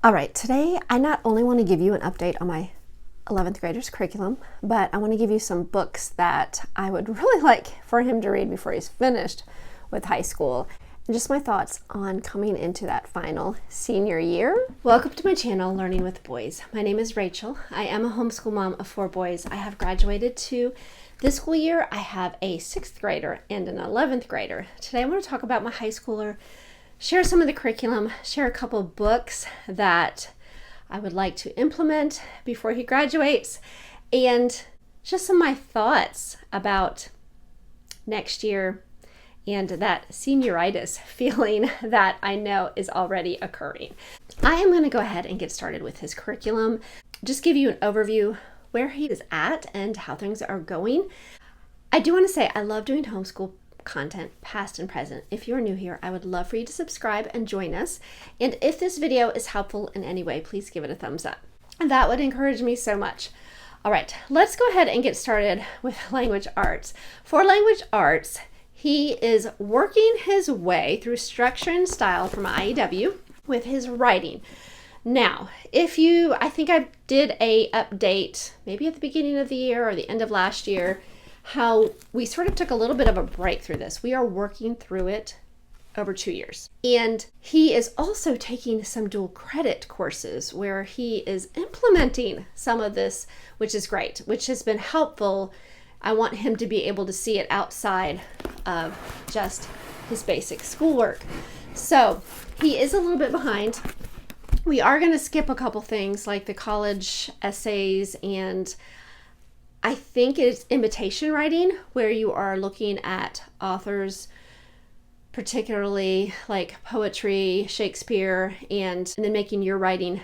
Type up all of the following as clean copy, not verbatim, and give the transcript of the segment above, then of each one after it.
All right, today I not only want to give you an update on my 11th grader's curriculum, but I want to give you some books that I would really like for him to read before he's finished with high school, and just my thoughts on coming into that final senior year. Welcome to my channel, Learning with Boys. My name is Rachel. I am a homeschool mom of 4 boys. I have graduated to this school year. I have a 6th grader and an 11th grader. Today I want to talk about my high schooler, share some of the curriculum, share a couple of books that I would like to implement before he graduates, and just some of my thoughts about next year and that senioritis feeling that I know is already occurring. I am going to go ahead and get started with his curriculum, just give you an overview where he is at and how things are going. I do want to say I love doing homeschool content, past and present. If you're new here, I would love for you to subscribe and join us. And if this video is helpful in any way, please give it a thumbs up. That would encourage me so much. All right, let's go ahead and get started with language arts. For language arts, he is working his way through structure and style from IEW with his writing. Now, I think I did a update maybe at the beginning of the year or the end of last year, how we sort of took a little bit of a break through this. We are working through it over 2 years. And he is also taking some dual credit courses where he is implementing some of this, which is great, which has been helpful. I want him to be able to see it outside of just his basic schoolwork. So he is a little bit behind. We are going to skip a couple things like the college essays, and I think it's imitation writing, where you are looking at authors, particularly like poetry, Shakespeare, and then making your writing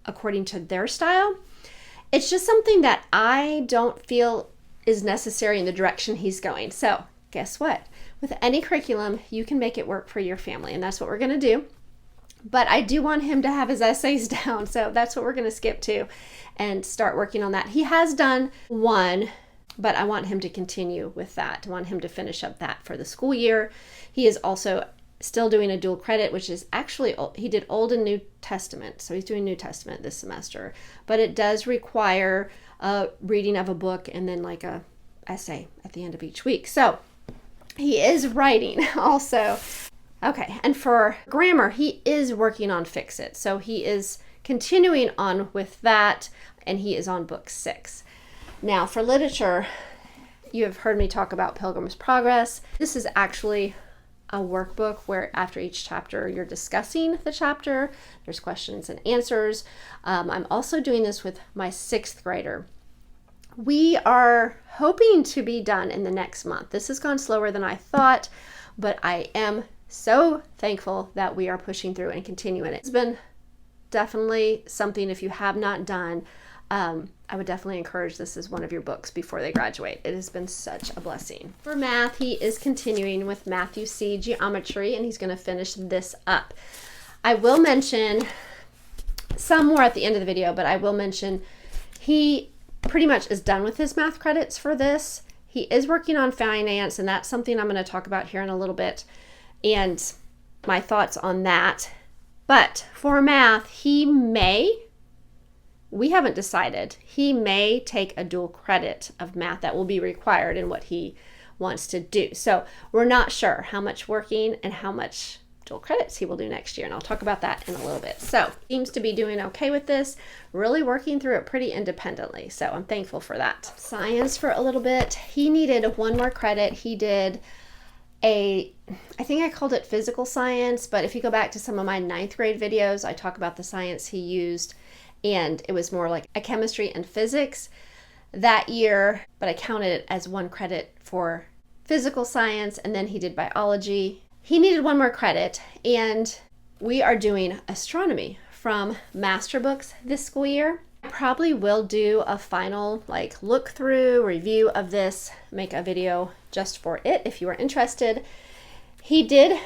according to their style. It's just something that I don't feel is necessary in the direction he's going. So guess what? With any curriculum, you can make it work for your family, and that's what we're going to do. But I do want him to have his essays down, so that's what we're going to skip to and start working on that. He has done one, but I want him to continue with that. I want him to finish up that for the school year. He is also still doing a dual credit, which is actually, he did Old and New Testament, so he's doing New Testament this semester. But it does require a reading of a book and then like a essay at the end of each week. So he is writing also. Okay, and for grammar, he is working on Fix It. So he is continuing on with that, and he is on book 6. Now, for literature, you have heard me talk about Pilgrim's Progress. This is actually a workbook where after each chapter, you're discussing the chapter. There's questions and answers. I'm also doing this with my 6th grader. We are hoping to be done in the next month. This has gone slower than I thought, but I am so thankful that we are pushing through and continuing it. It's been definitely something, if you have not done, I would definitely encourage this as one of your books before they graduate. It has been such a blessing. For math, he is continuing with Matthew C. Geometry, and he's going to finish this up. I will mention some more at the end of the video, but I will mention he pretty much is done with his math credits for this. He is working on finance, and that's something I'm going to talk about here in a little bit, and my thoughts on that. But for math, we haven't decided, he may take a dual credit of math that will be required in what he wants to do. So we're not sure how much working and how much dual credits he will do next year, and I'll talk about that in a little bit. So seems to be doing okay with this, really working through it pretty independently, so I'm thankful for that. Science for a little bit, he needed 1 more credit. He did I think I called it physical science, but if you go back to some of my 9th grade videos, I talk about the science he used, and it was more like a chemistry and physics that year, but I counted it as 1 credit for physical science, and then he did biology. He needed 1 more credit, and we are doing astronomy from master books this school year. I probably will do a final look through review of this, make a video just for it if you are interested. He did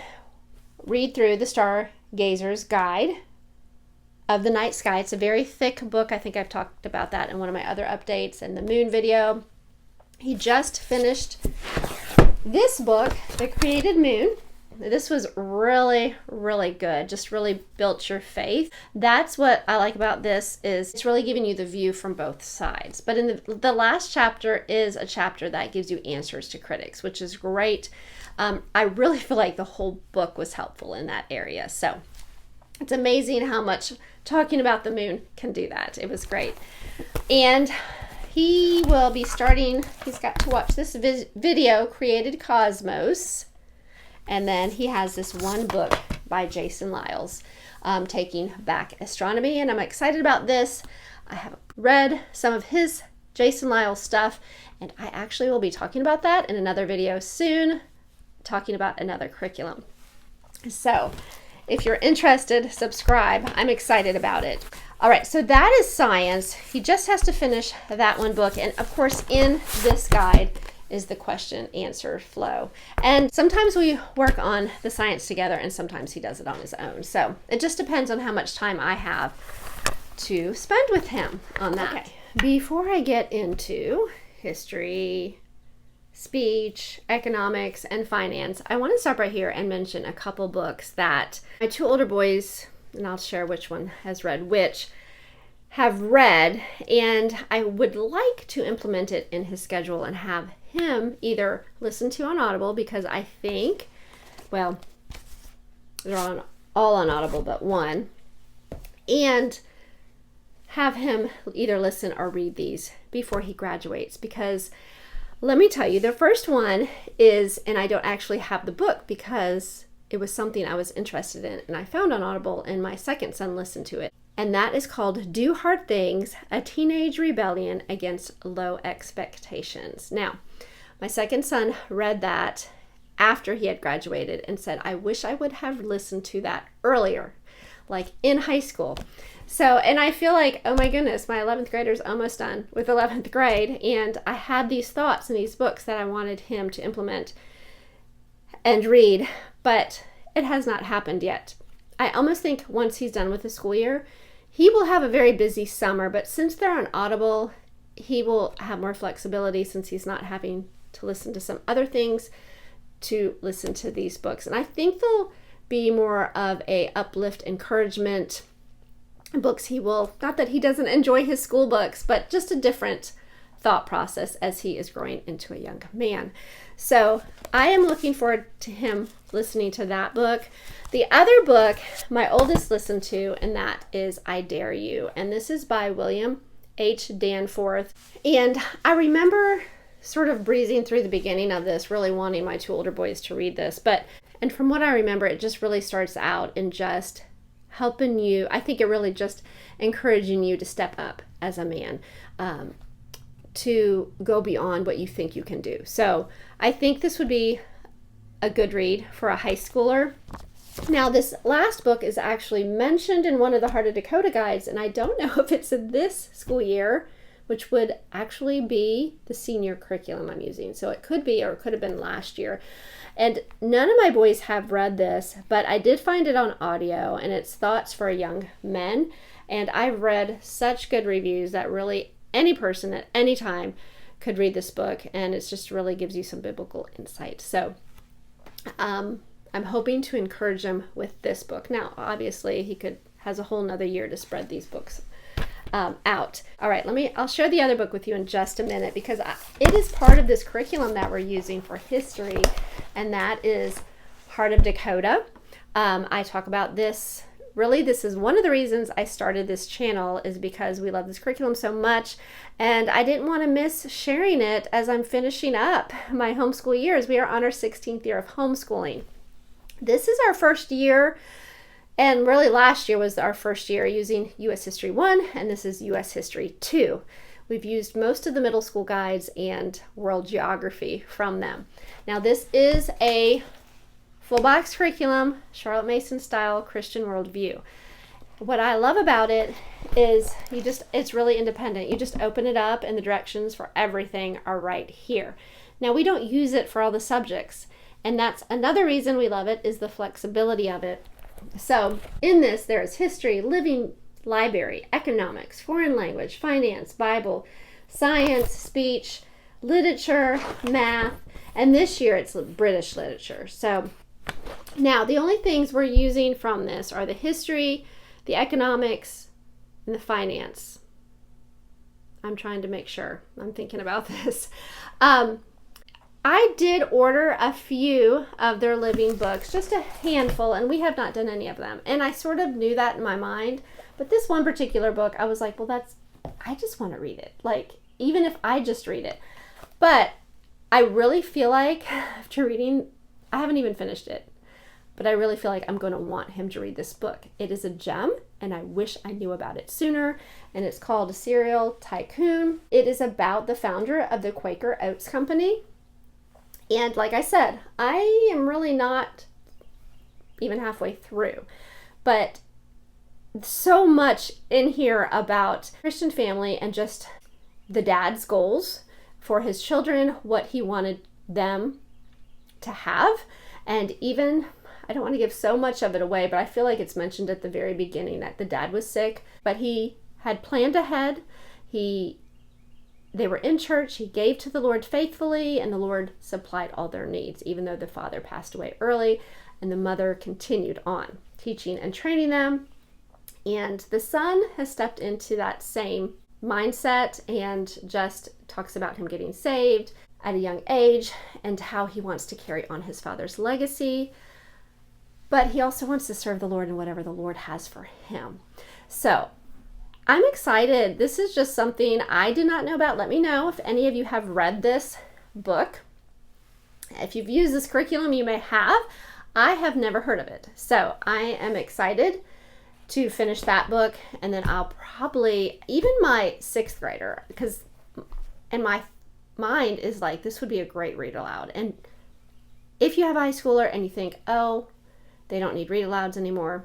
read through the Stargazer's Guide of the Night Sky. It's a very thick book. I think I've talked about that in one of my other updates and the moon video. He just finished this book, The Created Moon, This was really, really good. Just really built your faith. That's what I like about this, is it's really giving you the view from both sides. But in the last chapter is a chapter that gives you answers to critics, which is great. I really feel like the whole book was helpful in that area. So it's amazing how much talking about the moon can do that. It was great. And he will be starting, he's got to watch this video, Created Cosmos. And then he has this one book by Jason Lyles, Taking Back Astronomy. And I'm excited about this. I have read some of his Jason Lyles stuff, and I actually will be talking about that in another video soon, talking about another curriculum. So if you're interested, subscribe. I'm excited about it. All right, so that is science. He just has to finish that one book. And of course, in this guide is the question answer flow. And sometimes we work on the science together, and sometimes he does it on his own. So it just depends on how much time I have to spend with him on that. Okay. Before I get into history, speech, economics, and finance, I want to stop right here and mention a couple books that my two older boys, and I'll share which one has read which, have read, and I would like to implement it in his schedule and have him either listen to on Audible, because I think, well, they're all on Audible but one, and have him either listen or read these before he graduates. Because let me tell you, the first one is, and I don't actually have the book because it was something I was interested in and I found on Audible, and my second son listened to it. And that is called Do Hard Things, A Teenage Rebellion Against Low Expectations. Now, my second son read that after he had graduated and said, I wish I would have listened to that earlier, like in high school. So, and I feel like, oh my goodness, my 11th grader's almost done with 11th grade, and I had these thoughts in these books that I wanted him to implement and read, but it has not happened yet. I almost think once he's done with the school year, he will have a very busy summer, but since they're on Audible, he will have more flexibility since he's not having to listen to some other things to listen to these books. And I think they'll be more of a uplift, encouragement books. He will, not that he doesn't enjoy his school books, but just a different thought process as he is growing into a young man. So I am looking forward to him listening to that book. The other book my oldest listened to, and that is I Dare You. And this is by William H. Danforth. And I remember sort of breezing through the beginning of this, really wanting my two older boys to read this. And from what I remember, it just really starts out in just helping you. I think it really just encouraging you to step up as a man, to go beyond what you think you can do. So I think this would be a good read for a high schooler. Now, this last book is actually mentioned in one of the Heart of Dakota guides, and I don't know if it's in this school year, which would actually be the senior curriculum I'm using. So it could be, or it could have been last year. And none of my boys have read this, but I did find it on audio, and it's Thoughts for Young Men. And I've read such good reviews that really any person at any time could read this book, and it just really gives you some biblical insight. So I'm hoping to encourage him with this book. Now, obviously, he has a whole nother year to spread these books out. All right, I'll share the other book with you in just a minute, because it is part of this curriculum that we're using for history, and that is Heart of Dakota. I talk about this. Really, this is one of the reasons I started this channel, is because we love this curriculum so much, and I didn't want to miss sharing it as I'm finishing up my homeschool years. We are on our 16th year of homeschooling. This is our first year, and really last year was our first year using U.S. History 1, and this is U.S. History 2. We've used most of the middle school guides and world geography from them. Now, this is a full box curriculum, Charlotte Mason style Christian worldview. What I love about it is it's really independent. You just open it up and the directions for everything are right here. Now, we don't use it for all the subjects, and that's another reason we love it, is the flexibility of it. So in this, there is history, living library, economics, foreign language, finance, Bible, science, speech, literature, math, and this year it's British literature. So Now, the only things we're using from this are the history, the economics, and the finance. I'm trying to make sure I'm thinking about this. I did order a few of their living books, just a handful, and we have not done any of them. And I sort of knew that in my mind. But this one particular book, I was like, well, I just want to read it. Like, even if I just read it. But I really feel like after reading, I haven't even finished it, but I really feel like I'm going to want him to read this book. It is a gem, and I wish I knew about it sooner. And it's called Cereal Tycoon. It is about the founder of the Quaker Oats Company. And like I said, I am really not even halfway through, but so much in here about Christian family and just the dad's goals for his children, what he wanted them to have. And even, I don't want to give so much of it away, but I feel like it's mentioned at the very beginning that the dad was sick, but he had planned ahead. They were in church, he gave to the Lord faithfully, and the Lord supplied all their needs, even though the father passed away early, and the mother continued on teaching and training them. And the son has stepped into that same mindset and just talks about him getting saved at a young age and how he wants to carry on his father's legacy. But he also wants to serve the Lord in whatever the Lord has for him. So I'm excited. This is just something I did not know about. Let me know if any of you have read this book. If you've used this curriculum, you may have. I have never heard of it. So I am excited to finish that book. And then I'll probably, even my 6th grader, because in my mind is like, this would be a great read aloud. And if you have a high schooler and you think, oh, they don't need read alouds anymore,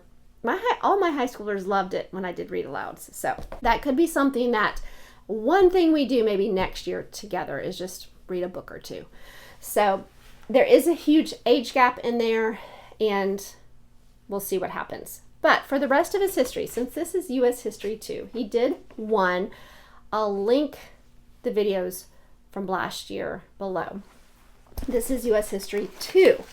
all my high schoolers loved it when I did read alouds. So that could be something that one thing we do maybe next year together is just read a book or two. So there is a huge age gap in there, and we'll see what happens. But for the rest of his history, since this is U.S. History 2, he did one. I'll link the videos from last year below. This is U.S. History 2.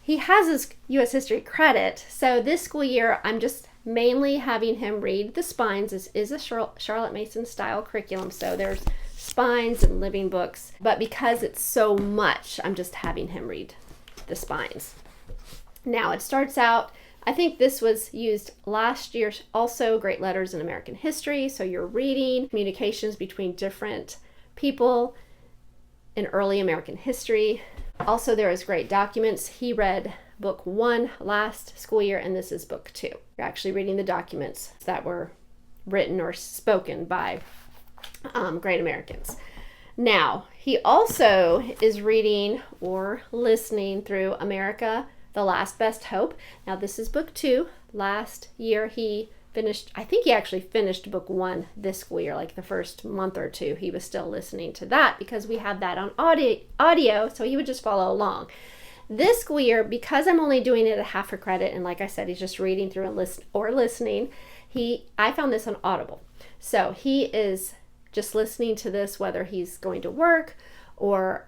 He has his U.S. History credit, so this school year I'm just mainly having him read the spines. This is a Charlotte Mason style curriculum, so there's spines and living books, but because it's so much, I'm just having him read the spines. Now it starts out, I think this was used last year, also Great Letters in American History, so you're reading communications between different people in early American history. Also, there is great documents. He read book 1 last school year, and this is book 2. You're actually reading the documents that were written or spoken by great Americans. Now, he also is reading or listening through America, The Last Best Hope. Now, this is book 2. Last year, he finished, I think he actually finished book 1 this school year, like the first month or two. He was still listening to that because we have that on audio, so he would just follow along. This school year, because I'm only doing it at half a credit, and like I said, he's just reading through and listening, I found this on Audible. So he is just listening to this, whether he's going to work or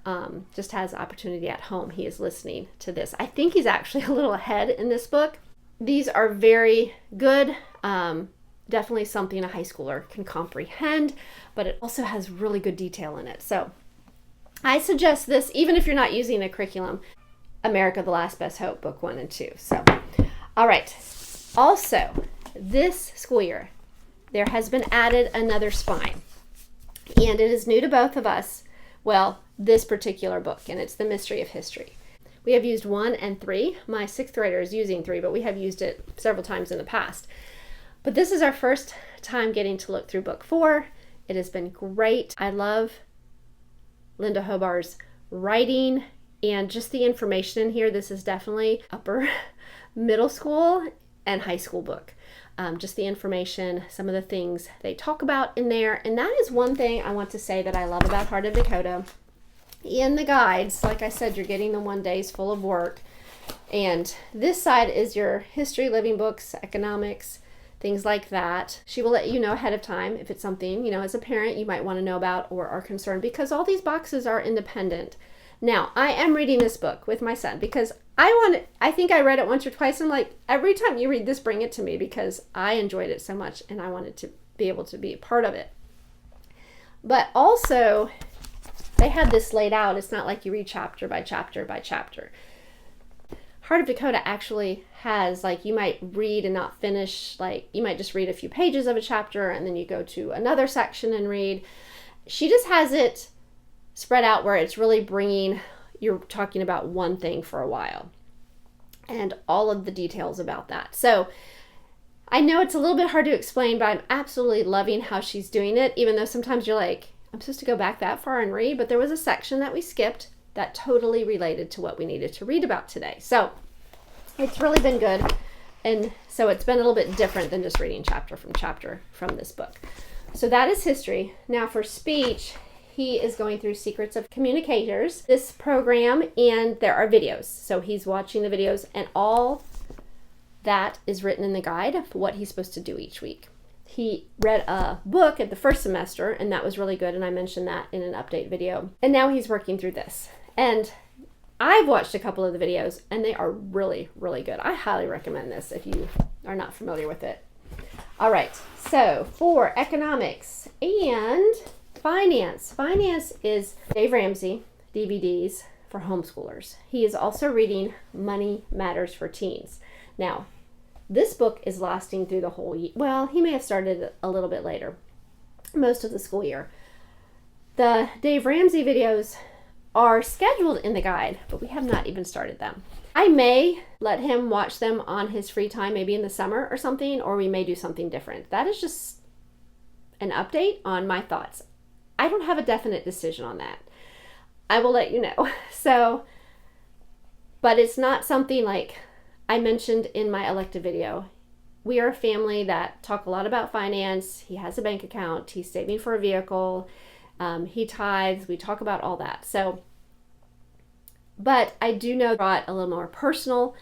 just has opportunity at home, he is listening to this. I think he's actually a little ahead in this book. These are very good, definitely something a high schooler can comprehend, but it also has really good detail in it. So I suggest this, even if you're not using a curriculum, America, The Last Best Hope, book 1 and 2. So, all right. Also, this school year, there has been added another spine, and it is new to both of us. Well, this particular book, and it's The Mystery of History. We have used 1 and 3. My 6th grader is using 3, but we have used it several times in the past. But this is our first time getting to look through book 4. It has been great. I love Linda Hobar's writing and just the information in here. This is definitely upper middle school and high school book. Just the information, some of the things they talk about in there. And that is one thing I want to say that I love about Heart of Dakota. In the guides, like I said, you're getting the 1 days full of work. And this side is your history, living books, economics, things like that. She will let you know ahead of time if it's something, as a parent you might want to know about or are concerned, because all these boxes are independent. Now, I am reading this book with my son because I think I read it once or twice. I'm like, every time you read this, bring it to me, because I enjoyed it so much and I wanted to be able to be a part of it. But also, they had this laid out. It's not like you read chapter by chapter by chapter. Heart of Dakota actually has, like, you might read and not finish, like, you might just read a few pages of a chapter and then you go to another section and read. She just has it spread out where it's really you're talking about one thing for a while and all of the details about that. So I know it's a little bit hard to explain, but I'm absolutely loving how she's doing it, even though sometimes you're like, I'm supposed to go back that far and read, but there was a section that we skipped that totally related to what we needed to read about today. So it's really been good. And so it's been a little bit different than just reading chapter from this book. So that is history. Now for speech, he is going through Secrets of Communicators, this program, and there are videos. So he's watching the videos, and all that is written in the guide of what he's supposed to do each week. He read a book at the first semester, and that was really good, and I mentioned that in an update video. And now he's working through this. And I've watched a couple of the videos, and they are really, really good. I highly recommend this if you are not familiar with it. All right, so for economics and finance. Finance is Dave Ramsey DVDs for homeschoolers. He is also reading Money Matters for Teens. Now, this book is lasting through the whole year. Well, he may have started a little bit later, most of the school year. The Dave Ramsey videos are scheduled in the guide, but we have not even started them. I may let him watch them on his free time, maybe in the summer or something, or we may do something different. That is just an update on my thoughts. I don't have a definite decision on that. I will let you know. So, but it's not something like I mentioned in my elective video. We are a family that talk a lot about finance. He has a bank account. He's saving for a vehicle. He tithes. We talk about all that. So, but I do know brought a little more personal,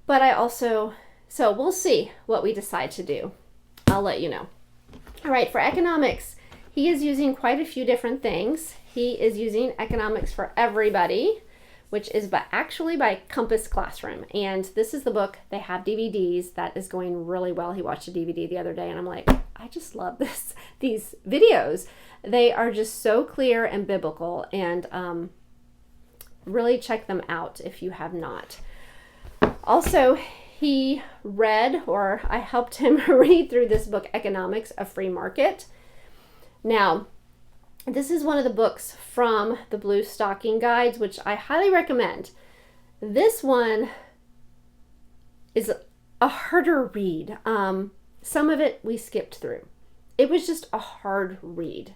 but so we'll see what we decide to do. I'll let you know. All right, for economics, he is using quite a few different things. He is using Economics for Everybody, which is actually by Compass Classroom. And this is the book. They have DVDs. That is going really well. He watched a DVD the other day, and I'm like, I just love these videos. They are just so clear and biblical, and really check them out if you have not. Also, he read, or I helped him read through this book, Economics, A Free Market. Now, this is one of the books from the Blue Stocking Guides, which I highly recommend. This one is a harder read. Some of it we skipped through. It was just a hard read.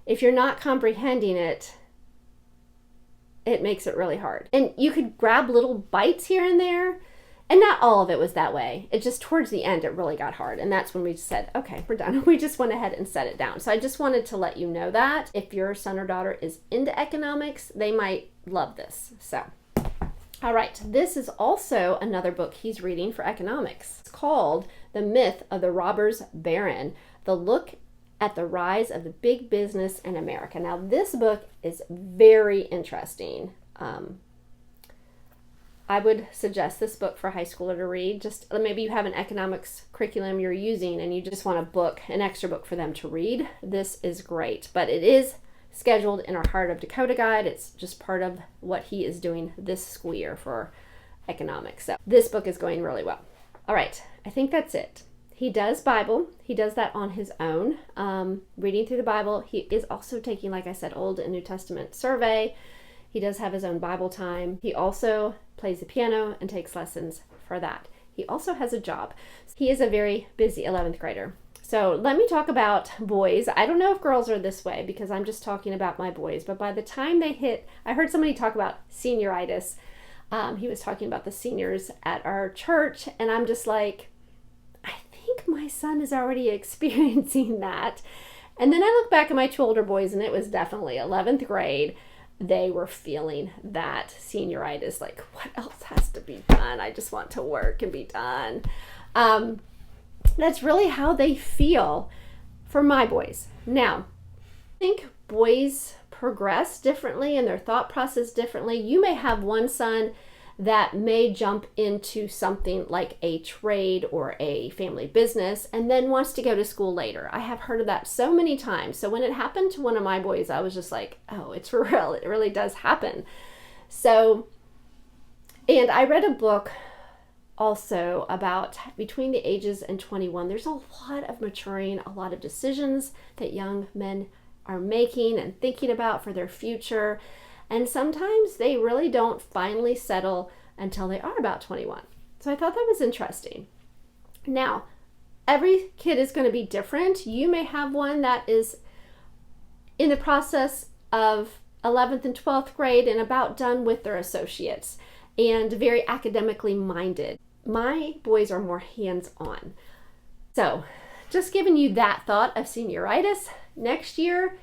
If you're not comprehending it, it makes it really hard. And you could grab little bites here and there, and not all of it was that way. It just towards the end, it really got hard. And that's when we said, okay, we're done. We just went ahead and set it down. So I just wanted to let you know that if your son or daughter is into economics, they might love this. So, all right. This is also another book he's reading for economics. It's called The Myth of the Robber's Baron, The Look at the Rise of the Big Business in America. Now, this book is very interesting. I would suggest this book for a high schooler to read. Just maybe you have an economics curriculum you're using and you just want an extra book for them to read. This is great, but it is scheduled in our Heart of Dakota guide. It's just part of what he is doing this school year for economics. So this book is going really well. All right, I think that's it. He does Bible. He does that on his own, reading through the Bible. He is also taking, like I said, Old and New Testament survey. He does have his own Bible time. He also plays the piano and takes lessons for that. He also has a job. He is a very busy 11th grader. So let me talk about boys. I don't know if girls are this way because I'm just talking about my boys, but by the time they hit, I heard somebody talk about senioritis. He was talking about the seniors at our church, and I'm just like, I think my son is already experiencing that. And then I look back at my two older boys, and it was definitely 11th grade. They were feeling that senioritis, like, what else has to be done? I just want to work and be done. That's really how they feel for my boys. Now, I think boys progress differently and their thought process differently. You may have one son that may jump into something like a trade or a family business and then wants to go to school later. I have heard of that so many times. So when it happened to one of my boys, I was just like, oh, it's real. It really does happen. So, and I read a book also about between the ages and 21, there's a lot of maturing, a lot of decisions that young men are making and thinking about for their future. And sometimes they really don't finally settle until they are about 21. So I thought that was interesting. Now, every kid is going to be different. You may have one that is in the process of 11th and 12th grade and about done with their associates and very academically minded. My boys are more hands-on. So just giving you that thought of senioritis. Next year,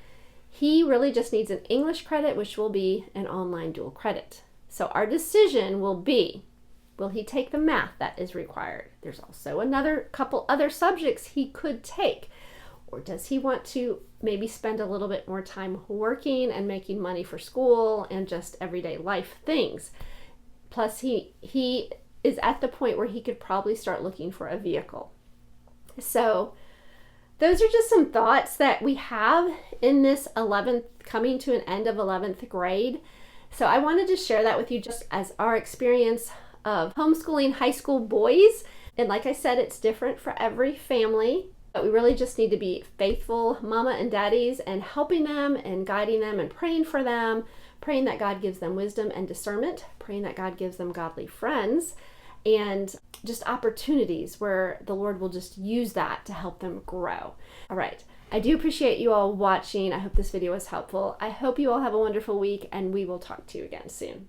he really just needs an English credit, which will be an online dual credit. So our decision will be, will he take the math that is required? There's also another couple other subjects he could take. Or does he want to maybe spend a little bit more time working and making money for school and just everyday life things? Plus he is at the point where he could probably start looking for a vehicle. So those are just some thoughts that we have in this 11th, coming to an end of 11th grade. So I wanted to share that with you just as our experience of homeschooling high school boys. And like I said, it's different for every family, but we really just need to be faithful mama and daddies and helping them and guiding them and praying for them, praying that God gives them wisdom and discernment, praying that God gives them godly friends, and just opportunities where the Lord will just use that to help them grow. All right. I do appreciate you all watching. I hope this video was helpful. I hope you all have a wonderful week, and we will talk to you again soon.